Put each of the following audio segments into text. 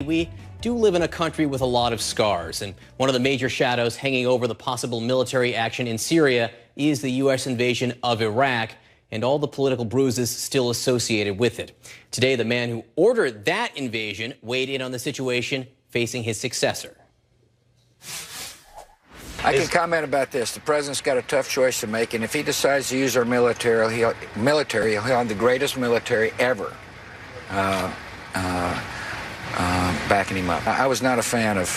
We do live in a country with a lot of scars, and one of the major shadows hanging over the possible military action in Syria is the U.S. invasion of Iraq and all the political bruises still associated with it. Today, the man who ordered that invasion weighed in on the situation facing his successor. I can comment about this. The president's got a tough choice to make, and if he decides to use our military, he'll have the greatest military ever backing him up. I was not a fan of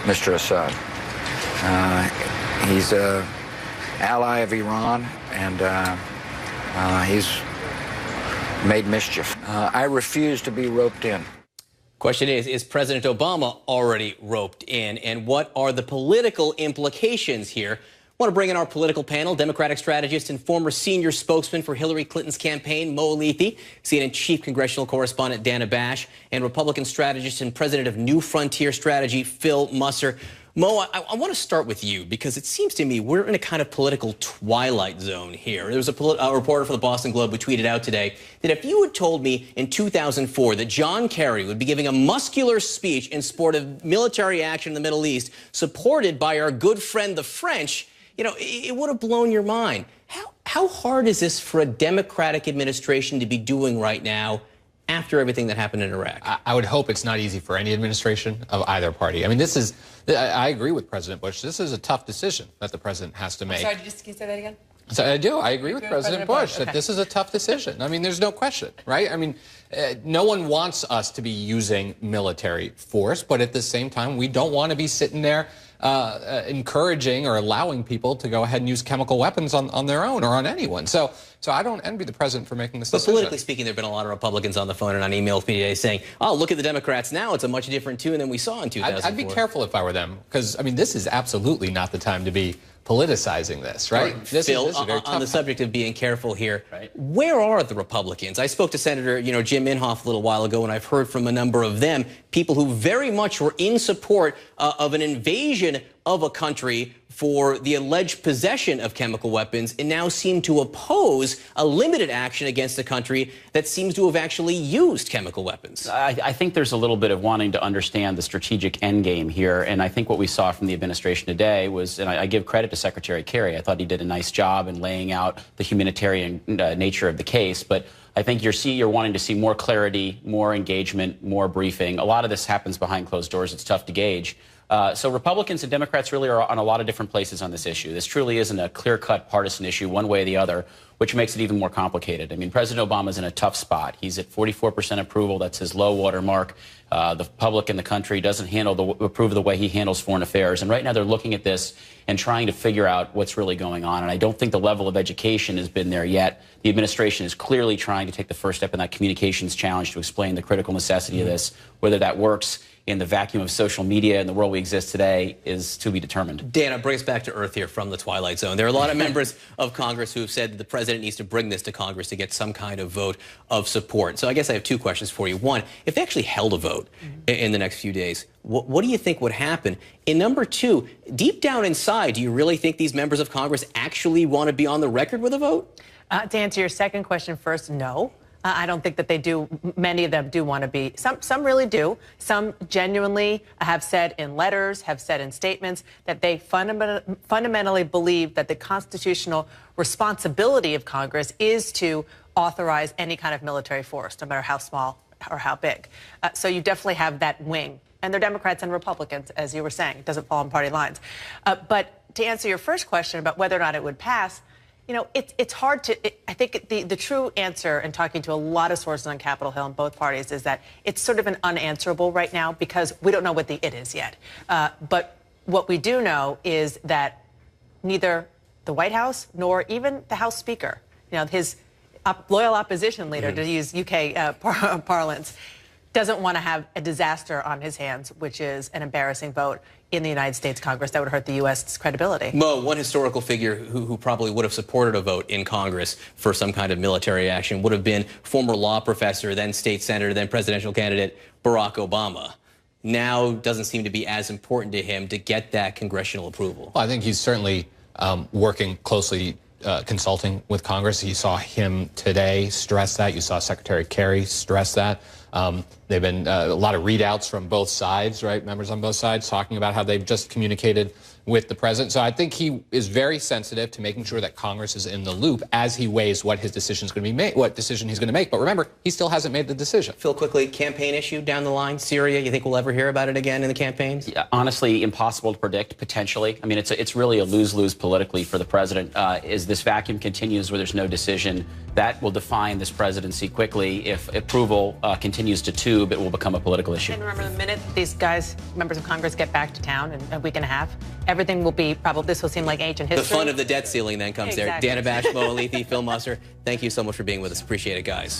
Mr. Assad. He's an ally of Iran, and he's made mischief. I refuse to be roped in. Question is President Obama already roped in? And what are the political implications here? I want to bring in our political panel, Democratic strategist and former senior spokesman for Hillary Clinton's campaign, Mo Leahy, CNN chief congressional correspondent Dana Bash, and Republican strategist and president of New Frontier Strategy, Phil Musser. Mo, I want to start with you because it seems to me we're in a kind of political twilight zone here. There was a reporter for the Boston Globe who tweeted out today that if you had told me in 2004 that John Kerry would be giving a muscular speech in support of military action in the Middle East supported by our good friend the French, you know, it would have blown your mind. How hard is this for a Democratic administration to be doing right now after everything that happened in Iraq? I would hope it's not easy for any administration of either party. I mean, I agree with President Bush. This is a tough decision that the president has to make. Sorry, can you say that again? So I do. I agree with President Bush that okay. this is a tough decision. I mean, there's no question, right? I mean, no one wants us to be using military force, but at the same time, we don't want to be sitting there encouraging or allowing people to go ahead and use chemical weapons on their own or on anyone. So I don't envy the president for making this decision. But politically speaking, there have been a lot of Republicans on the phone and on email with me today saying, oh, look at the Democrats now. It's a much different tune than we saw in 2004. I'd be careful if I were them, because, I mean, this is absolutely not the time to be politicizing this, right? Phil, on the subject of being careful here, where are the Republicans? I spoke to Senator, Jim Inhofe a little while ago, and I've heard from a number of them, people who very much were in support of an invasion of a country for the alleged possession of chemical weapons and now seem to oppose a limited action against a country that seems to have actually used chemical weapons. I think there's a little bit of wanting to understand the strategic endgame here, and I think what we saw from the administration today was, and I give credit to Secretary Kerry, I thought he did a nice job in laying out the humanitarian nature of the case, but I think you're wanting to see more clarity, more engagement, more briefing. A lot of this happens behind closed doors. It's tough to gauge. So Republicans and Democrats really are on a lot of different places on this issue. This truly isn't a clear-cut partisan issue one way or the other, which makes it even more complicated. I mean, President Obama's in a tough spot. He's at 44% approval. That's his low water mark. The public in the country doesn't approve of the way he handles foreign affairs. And right now they're looking at this and trying to figure out what's really going on. And I don't think the level of education has been there yet. The administration is clearly trying to take the first step in that communications challenge to explain the critical necessity of this. Whether that works in the vacuum of social media and the world we exist today is to be determined. Dana, bring us back to earth here from the Twilight Zone. There are a lot of members of Congress who have said that the president needs to bring this to Congress to get some kind of vote of support. So I guess I have two questions for you. One, if they actually held a vote in the next few days, what do you think would happen? And number two, deep down inside, do you really think these members of Congress actually want to be on the record with a vote? To answer your second question first, no. I don't think that they do. Many of them do want to be. Some really do. Some genuinely have said in letters, have said in statements that they fundamentally believe that the constitutional responsibility of Congress is to authorize any kind of military force, no matter how small or how big. So you definitely have that wing. And they're Democrats and Republicans, as you were saying. It doesn't fall on party lines. But to answer your first question about whether or not it would pass, it's hard to, I think the true answer in talking to a lot of sources on Capitol Hill in both parties is that it's sort of an unanswerable right now because we don't know what the it is yet. But what we do know is that neither the White House nor even the House Speaker, his loyal opposition leader, to use UK parlance, doesn't want to have a disaster on his hands, which is an embarrassing vote in the United States Congress that would hurt the U.S.'s credibility. Mo, one historical figure who probably would have supported a vote in Congress for some kind of military action would have been former law professor, then state senator, then presidential candidate Barack Obama. Now doesn't seem to be as important to him to get that congressional approval. Well, I think he's certainly working closely consulting with Congress. You saw him today stress that. You saw Secretary Kerry stress that. They've been a lot of readouts from both sides, right? Members on both sides talking about how they've just communicated with the president. So I think he is very sensitive to making sure that Congress is in the loop as he weighs what his decision is going to be made, what decision he's going to make. But remember, he still hasn't made the decision. Phil, quickly, campaign issue down the line, Syria. You think we'll ever hear about it again in the campaigns? Yeah, honestly, impossible to predict, potentially. I mean, it's really a lose-lose politically for the president. As this vacuum continues where there's no decision, that will define this presidency quickly. If approval continues to tube, it will become a political issue. And remember, the minute these guys, members of Congress, get back to town in a week and a half, everything will be probably, this will seem like ancient history. The fun of the debt ceiling then comes Exactly. there. Dana Bash, Mo Alithi, Phil Musser, thank you so much for being with us. Appreciate it, guys.